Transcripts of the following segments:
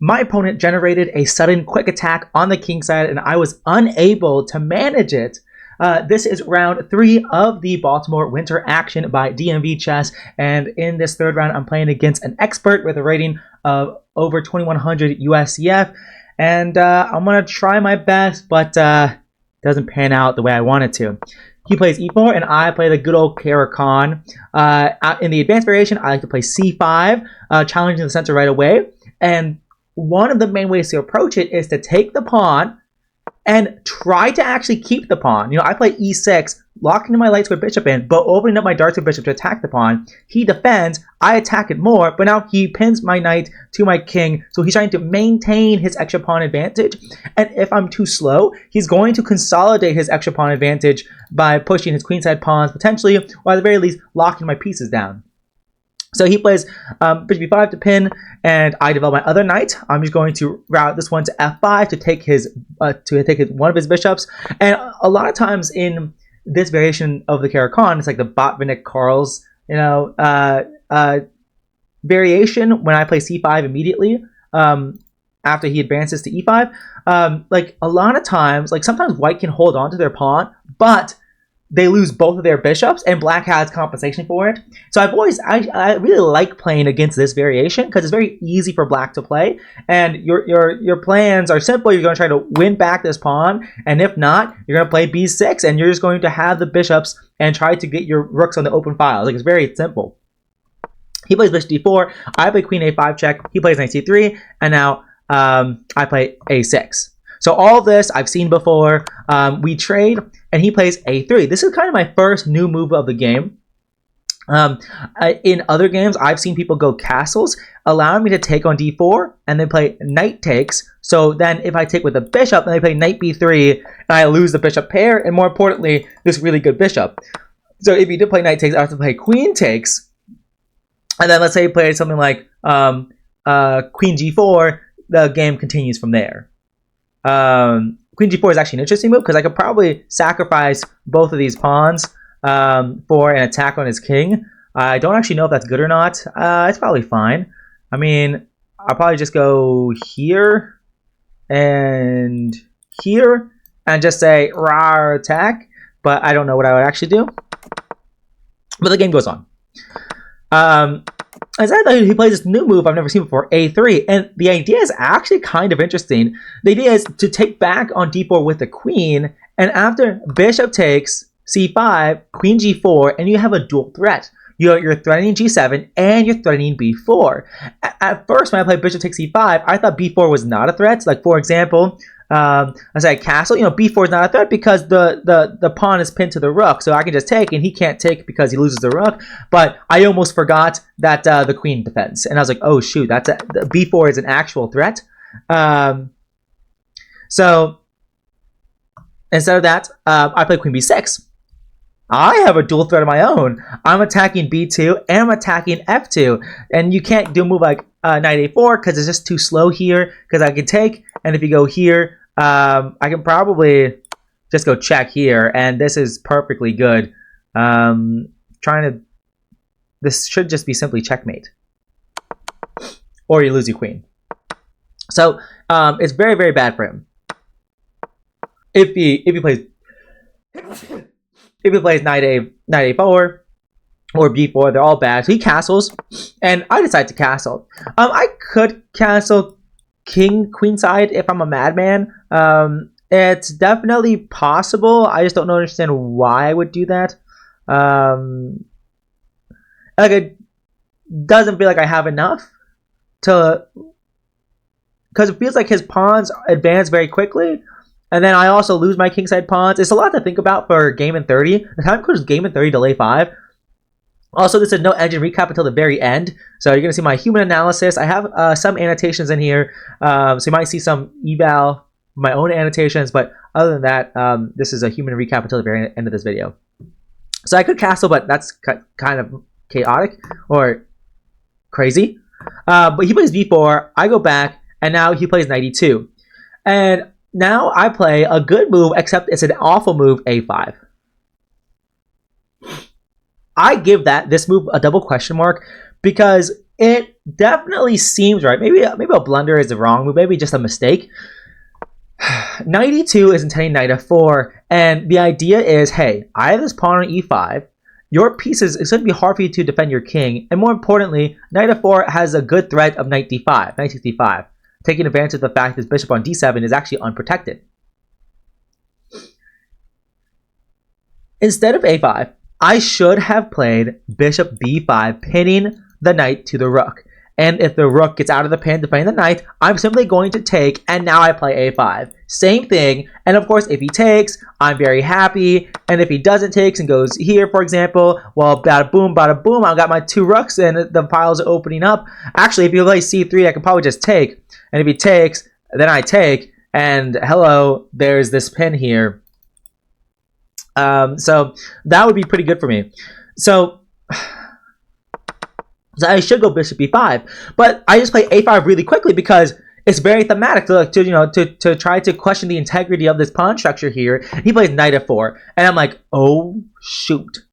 my opponent generated a sudden quick attack on the king side, and I was unable to manage it. This is round 3 of the Baltimore Winter Action by DMV Chess, and in this third round, I'm playing against an expert with a rating of over 2100 USCF, and I'm going to try my best, but doesn't pan out the way I want it to. He plays e4, and I play the good old Caracon. In the advanced variation, I like to play c5, challenging the center right away. And one of the main ways to approach it is to take the pawn and try to actually keep the pawn. You know, I play e6, locking my light square bishop in, but opening up my dark square bishop to attack the pawn. He defends, I attack it more, but now he pins my knight to my king, so he's trying to maintain his extra pawn advantage. And if I'm too slow, he's going to consolidate his extra pawn advantage by pushing his queenside pawns potentially, or at the very least, locking my pieces down. So he plays bishop b5 to pin, and I develop my other knight. I'm just going to route this one to f5 to take one of his bishops. And a lot of times in this variation of the Caracon, it's like the Botvinnik-Carls, variation when I play c5 immediately after he advances to e5. Like a lot of times, like sometimes white can hold on to their pawn, but they lose both of their bishops, and black has compensation for it. So I really like playing against this variation because it's very easy for black to play, and your plans are simple. You're going to try to win back this pawn, and if not, you're going to play b6, and you're just going to have the bishops and try to get your rooks on the open file. Like, it's very simple. He plays bishop d4. I play queen a5 check. He plays knight c3, and now I play a6. So all this I've seen before. We trade, and he plays a3. This is kind of my first new move of the game. In other games, I've seen people go castles, allowing me to take on d4, and then play knight takes. So then if I take with a bishop, then they play knight b3, and I lose the bishop pair, and more importantly, this really good bishop. So if you did play knight takes, I have to play queen takes. And then let's say you play something like queen g4, the game continues from there. Queen g4 is actually an interesting move because I could probably sacrifice both of these pawns for an attack on his king. I don't actually know if that's good or not. It's probably fine. I mean, I'll probably just go here and just say rawr attack, but I don't know what I would actually do. But the game goes on. As I thought, he plays this new move I've never seen before, a3, and the idea is actually kind of interesting. The idea is to take back on d4 with the queen, and after bishop takes c5, queen g4, and you have a dual threat. You're threatening g7 and you're threatening b4. At first, when I played bishop takes c5, I thought b4 was not a threat. Like, for example, let's say castle, b4 is not a threat because the pawn is pinned to the rook, so I can just take, and he can't take because he loses the rook. But I almost forgot that the queen defends, and I was like, oh shoot, b4 is an actual threat. So instead of that, I play queen b6. I have a dual threat of my own. I'm attacking b2 and I'm attacking f2, and you can't do a move like knight a4 because it's just too slow here, because I can take, and if you go here, I can probably just go check here, and this is perfectly good. This should just be simply checkmate, or you lose your queen. So it's very, very bad for him. If he plays knight a4 or b4, they're all bad. So he castles, and I decide to castle. I could castle king queenside if I'm a madman. It's definitely possible. I just don't understand why I would do that. Like, it doesn't feel like I have enough to, because it feels like his pawns advance very quickly, and then I also lose my kingside pawns. It's a lot to think about for game in 30. The time code is game in 30 delay 5. Also, this is no engine recap until the very end, so you're going to see my human analysis. I have some annotations in here, so you might see some eval, my own annotations, but other than that, this is a human recap until the very end of this video. So I could castle, but that's kind of chaotic or crazy. But he plays b4, I go back, and now he plays knight e2. And now I play a good move, except it's an awful move, a5. I give this move a double question mark because it definitely seems right. Maybe a blunder is the wrong move. Maybe just a mistake. Knight e2 is intending knight f4, and the idea is, hey, I have this pawn on e5. Your pieces, it's going to be hard for you to defend your king, and more importantly, knight f4 has a good threat of knight d5, knight takes d5, taking advantage of the fact that bishop on d7 is actually unprotected. Instead of a5, I should have played bishop b5, pinning the knight to the rook. And if the rook gets out of the pin defending the knight, I'm simply going to take, and now I play a5. Same thing, and of course, if he takes, I'm very happy, and if he doesn't take and goes here, for example, well, bada boom, I've got my 2 rooks, and the piles are opening up. Actually, if you play c3, I can probably just take, and if he takes, then I take, and hello, there's this pin here. So that would be pretty good for me. So I should go bishop b5, but I just play a5 really quickly because it's very thematic to try to question the integrity of this pawn structure here. He plays knight f4, and I'm like, oh shoot.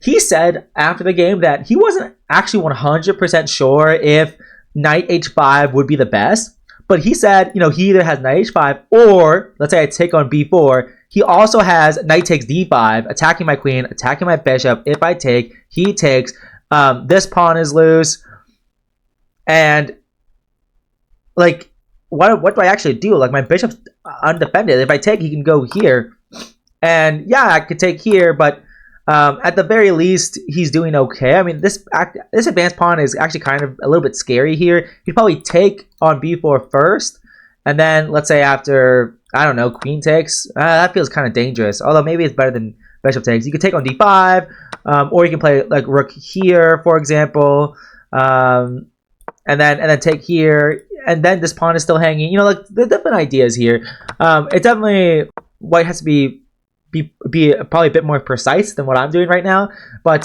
He said after the game that he wasn't actually 100% sure if knight h5 would be the best, but he said, he either has knight h5 or, let's say I take on b4, he also has knight takes d5, attacking my queen, attacking my bishop. If I take, he takes. This pawn is loose, and like, what do I actually do? Like, my bishop's undefended. If I take, he can go here, and yeah, I could take here, but at the very least, he's doing okay. I mean, this advanced pawn is actually kind of a little bit scary here. He'd probably take on b4 first, and then let's say after, I don't know, queen takes. That feels kind of dangerous. Although maybe it's better than bishop takes. You could take on d5, or you can play like rook here, for example, and then take here, and then this pawn is still hanging. Like, the different ideas here. It definitely, white has to be probably a bit more precise than what I'm doing right now. But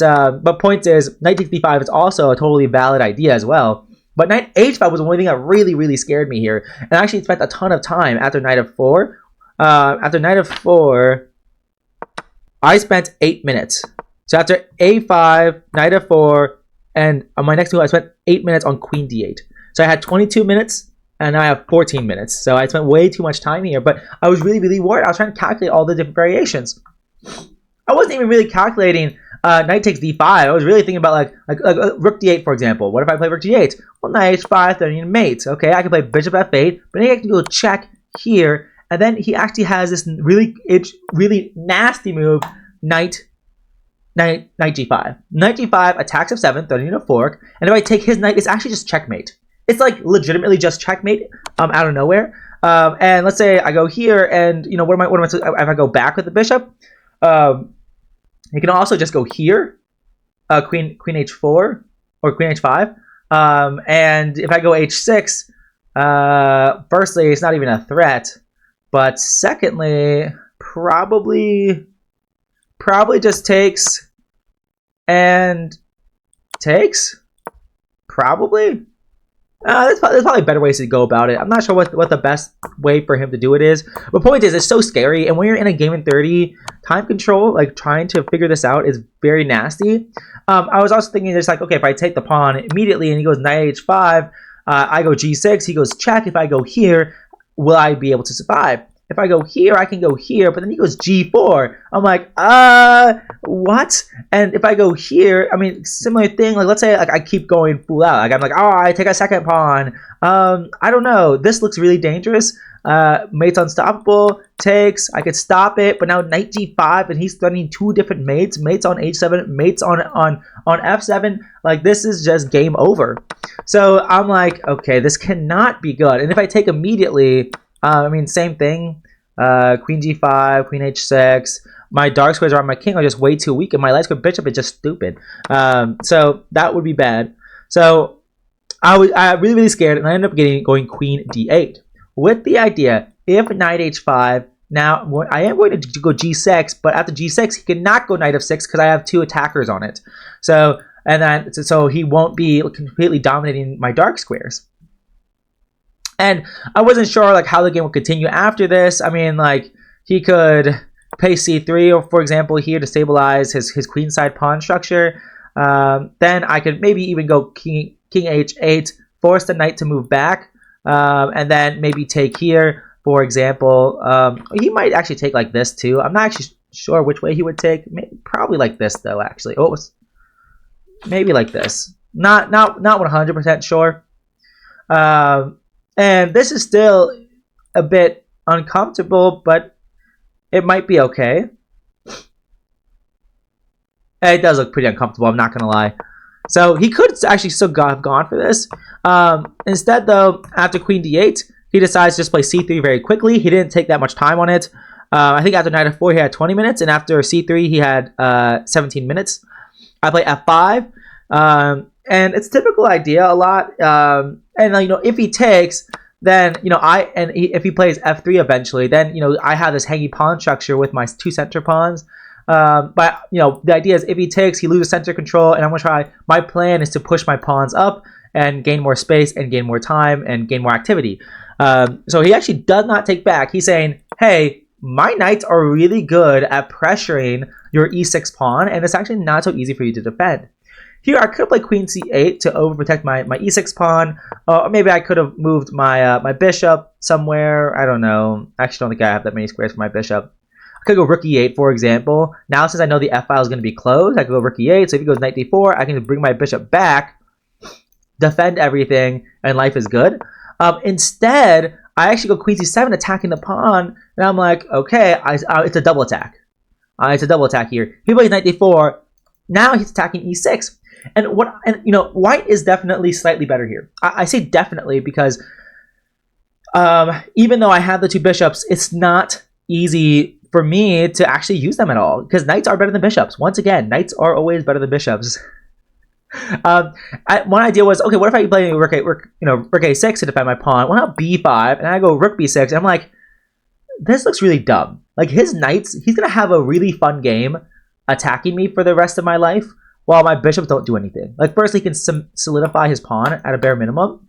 point is, knight takes d5 is also a totally valid idea as well. But knight h5 was the only thing that really, really scared me here. And I actually spent a ton of time after knight f4. After knight f4, I spent 8 minutes. So after a5, knight f4, and on my next move, I spent 8 minutes on queen d8. So I had 22 minutes, and now I have 14 minutes. So I spent way too much time here. But I was really, really worried. I was trying to calculate all the different variations. I wasn't even really calculating knight takes d5. I was really thinking about like rook d8, for example. What if I play rook d8? Well, knight h5, then you need mate. Okay, I can play bishop f8, but then I can go check here, and then he actually has this really nasty move, knight g5. Knight g5 attacks f7, threatening a fork, and if I take his knight, it's actually just checkmate. It's like legitimately just checkmate out of nowhere. And let's say I go here, and what am I if I go back with the bishop? You can also just go here, queen h4 or queen h5, and if I go h6, firstly, it's not even a threat, but secondly, probably just takes and takes, probably. There's probably better ways to go about it. I'm not sure what the best way for him to do it is. But point is, it's so scary. And when you're in a game in 30, time control, like trying to figure this out, is very nasty. I was also thinking just like, okay, if I take the pawn immediately and he goes knight h5, I go g6, he goes check. If I go here, will I be able to survive? If I go here, I can go here, but then he goes g4. I'm like, what? And if I go here, I mean, similar thing. Like, let's say like I keep going full out. Like, I'm like, oh, I take a second pawn. I don't know. This looks really dangerous. Mate's unstoppable. Takes. I could stop it, but now knight g5, and he's threatening 2 different mates. Mates on h7, mates on f7. Like, this is just game over. So I'm like, okay, this cannot be good. And if I take immediately, I mean, same thing. Queen g5, queen h6. My dark squares around my king are just way too weak, and my light square bishop is just stupid. So that would be bad. So I really, really scared, and I ended up going queen d8 with the idea, if knight h5, now I am going to go g6, but after g6, he cannot go knight f6 because I have 2 attackers on it. So he won't be completely dominating my dark squares. And I wasn't sure like how the game would continue after this. I mean, like, he could play c3, or for example here, to stabilize his queenside pawn structure. Then I could maybe even go king king h8, force the knight to move back, and then maybe take here, for example. He might actually take like this too. I'm not actually sure which way he would take. Probably like this though, actually. Oh, maybe like this. Not 100% sure. And this is still a bit uncomfortable, but it might be okay. It does look pretty uncomfortable, I'm not gonna lie. So he could actually still have gone for this. Instead, though, after queen d8, he decides to just play c3 very quickly. He didn't take that much time on it. I think after knight f4, he had 20 minutes, and after c3, he had 17 minutes. I play f5, and it's typical idea a lot. And if he takes, then if he plays f3 eventually, then I have this hanging pawn structure with my two center pawns. But the idea is if he takes, he loses center control, and I'm gonna try. My plan is to push my pawns up and gain more space and gain more time and gain more activity. So he actually does not take back. He's saying, hey, my knights are really good at pressuring your e6 pawn, and it's actually not so easy for you to defend. Here, I could play queen c8 to overprotect my e6 pawn, or maybe I could have moved my my bishop somewhere. I don't know. I actually don't think I have that many squares for my bishop. I could go rook e8, for example. Now, since I know the f-file is going to be closed, I could go rook e8. So if he goes knight d4, I can just bring my bishop back, defend everything, and life is good. Instead, I actually go queen c7, attacking the pawn, and I'm like, okay, it's a double attack. It's a double attack here. He plays knight d4. Now he's attacking e6. And white is definitely slightly better here. I say definitely because even though I have the two bishops, it's not easy for me to actually use them at all, because knights are better than bishops. Once again, knights are always better than bishops. One idea was, okay, what if I play rook a6 to defend my pawn? Why not b5? And I go rook b6, and I'm like, this looks really dumb. Like, his knights, he's gonna have a really fun game attacking me for the rest of my life, while my bishops don't do anything. Like, first he can solidify his pawn at a bare minimum,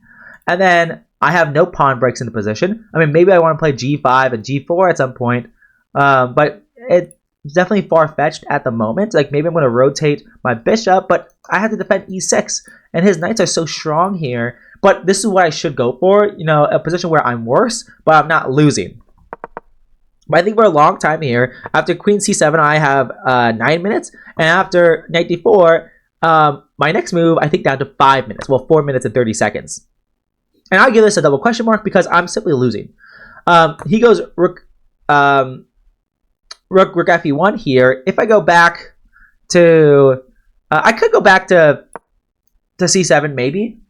and then I have no pawn breaks into position. I mean, maybe I want to play g5 and g4 at some point, but it's definitely far-fetched at the moment. Like, maybe I'm going to rotate my bishop, but I have to defend e6, and his knights are so strong here. But this is what I should go for, a position where I'm worse, but I'm not losing. But I think for a long time here, after queen c7, I have 9 minutes, and after knight d4, my next move, I think down to 5 minutes. Well, 4 minutes and 30 seconds. And I give this a double question mark because I'm simply losing. He goes rook fe1 here. If I go back to, I could go back to c7 maybe,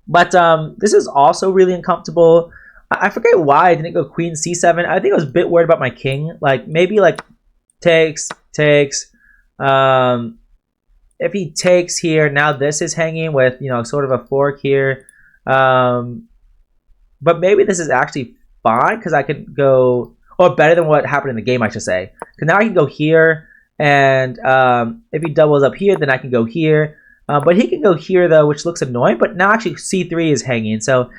but this is also really uncomfortable. I forget why I didn't go queen c7. I think I was a bit worried about my king. Like, maybe like takes. If he takes here, now this is hanging with sort of a fork here. But maybe this is actually fine because I could go, or better than what happened in the game, I should say. Because now I can go here, and if he doubles up here, then I can go here. But he can go here, though, which looks annoying. But now actually c3 is hanging. So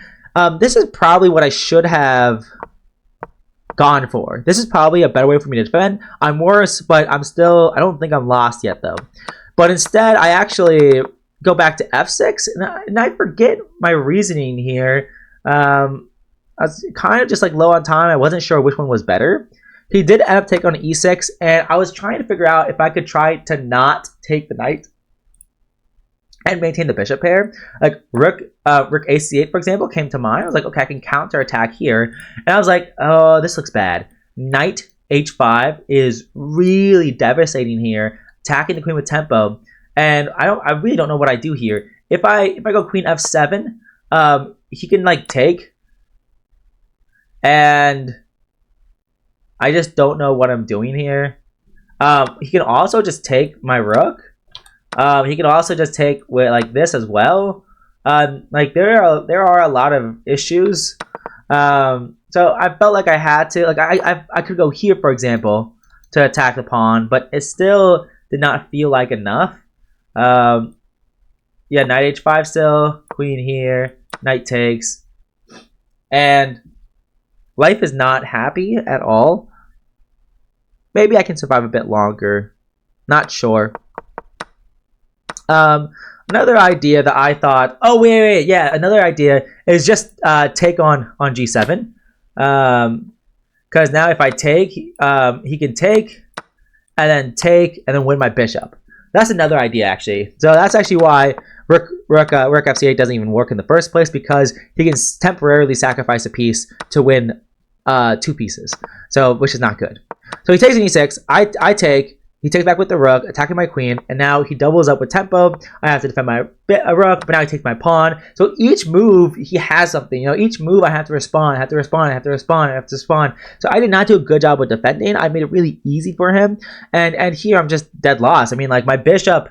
this is probably what I should have gone for. This is probably a better way for me to defend. I'm worse, but I don't think I'm lost yet, though. But instead, I actually go back to f6, and I forget my reasoning here. I was kind of just like low on time. I wasn't sure which one was better. He did end up taking on e6, and I was trying to figure out if I could try to not take the knight and maintain the bishop pair. Like rook ac8, for example, came to mind. I was like, okay, I can counter attack here, and I was like, oh, this looks bad. Knight h5 is really devastating here, attacking the queen with tempo, and I really don't know what I do here. If I go queen f7, he can like take, and I just don't know what I'm doing here. He can also just take my rook. He can also just take with like this as well. Like there are a lot of issues. So I felt like I had to, like I could go here, for example, to attack the pawn, but it still did not feel like enough. Yeah, knight h5 still, queen here, knight takes, and life is not happy at all. Maybe I can survive a bit longer. Not sure. another idea that I thought, oh wait, yeah, another idea is just take on g7, because now if I take, he can take and then win my bishop. That's another idea actually. So that's actually why rook f8 doesn't even work in the first place, because he can temporarily sacrifice a piece to win 2 pieces. So which is not good. So he takes an e6. I take. He takes back with the rook, attacking my queen, and now he doubles up with tempo. I have to defend my rook, but now he takes my pawn. So each move, he has something. You know, each move I have to respond, I have to respond, I have to respond, I have to respond. So I did not do a good job with defending. I made it really easy for him. And here I'm just dead lost. I mean, like, my bishop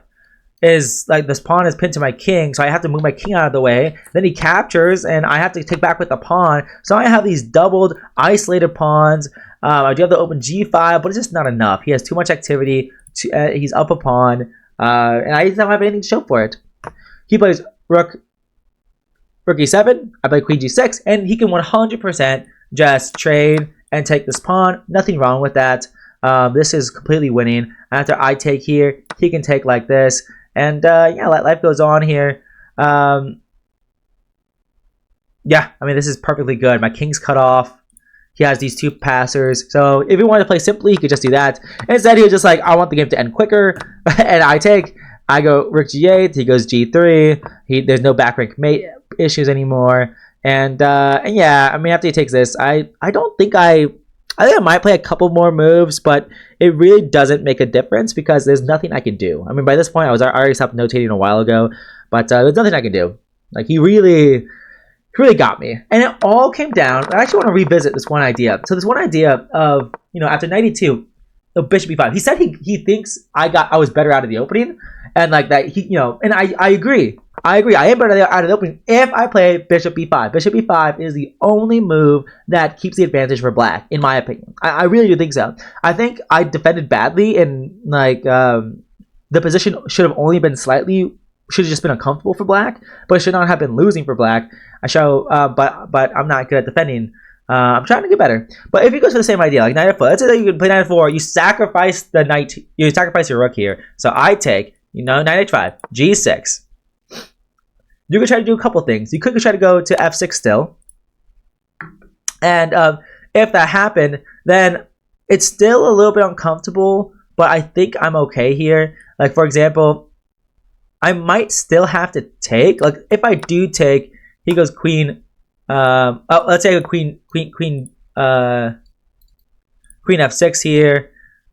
is, like, this pawn is pinned to my king, so I have to move my king out of the way. Then he captures, and I have to take back with the pawn. So I have these doubled, isolated pawns. I do have to open g5, but it's just not enough. He has too much activity. He's up a pawn, and I don't have anything to show for it. He plays rook e7. I play queen g6, and he can 100% just trade and take this pawn. Nothing wrong with that. This is completely winning. After I take here, he can take like this, and yeah, life goes on here. Yeah, I mean, this is perfectly good. My king's cut off. He has these 2 passers. So if he wanted to play simply, he could just do that. Instead, he was just like, I want the game to end quicker. And I take. I go rook g8. He goes g3. There's no back rank mate issues anymore. And yeah, I mean, after he takes this, I don't think I think I might play a couple more moves, but it really doesn't make a difference because there's nothing I can do. I mean, by this point, I already stopped notating a while ago, but there's nothing I can do. Like, he really got me. And it all came down. I actually want to revisit this one idea. So this one idea of, you know, after 92, the bishop e5. He said he thinks I was better out of the opening, and like that he, you know, and I agree. I am better out of the opening if I play bishop e5. Bishop e5 is the only move that keeps the advantage for black, in my opinion. I really do think so. I think I defended badly, and like the position should have only been should have just been uncomfortable for black, but it should not have been losing for black. But I'm not good at defending. I'm trying to get better. But if you go to the same idea, like knight f4, let's say that you can play knight f4, you sacrifice the knight, you sacrifice your rook here. So I take, you know, knight h5, g6. You could try to do a couple things. You could try to go to f6 still. And if that happened, then it's still a little bit uncomfortable, but I think I'm okay here. Like, for example, I might still have to take. Like, if I do take, he goes queen. Let's say I go queen f6 here,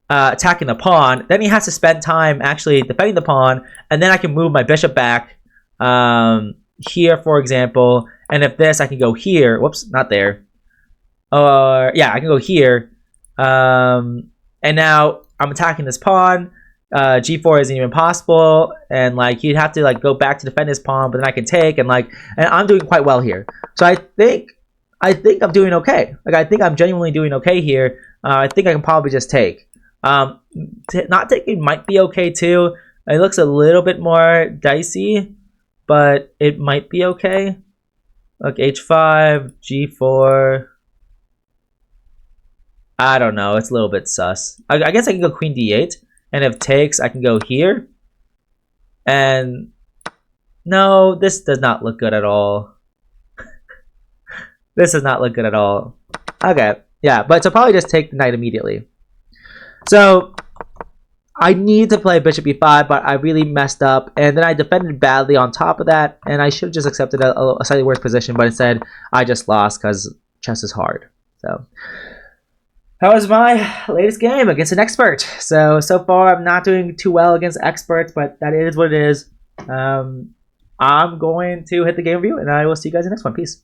attacking the pawn. Then he has to spend time actually defending the pawn, and then I can move my bishop back here, for example. And if this, I can go here. Whoops, not there. Yeah, I can go here. And now I'm attacking this pawn. G4 isn't even possible, and like he'd have to like go back to defend his pawn, but then I can take, and I'm doing quite well here. So I think I'm doing okay. Like, I think I'm genuinely doing okay here. I think I can probably just take. Not taking might be okay too. It looks a little bit more dicey, but it might be okay. Like h5, g4. I don't know. It's a little bit sus. I guess I can go queen d8. And if takes, I can go here. And no, this does not look good at all. This does not look good at all. Okay, yeah, but so probably just take the knight immediately. So I need to play bishop e5, but I really messed up. And then I defended badly on top of that. And I should have just accepted a slightly worse position, but instead I just lost because chess is hard. So that was my latest game against an expert. So far I'm not doing too well against experts, but that is what it is. I'm going to hit the game review, and I will see you guys in the next one. Peace.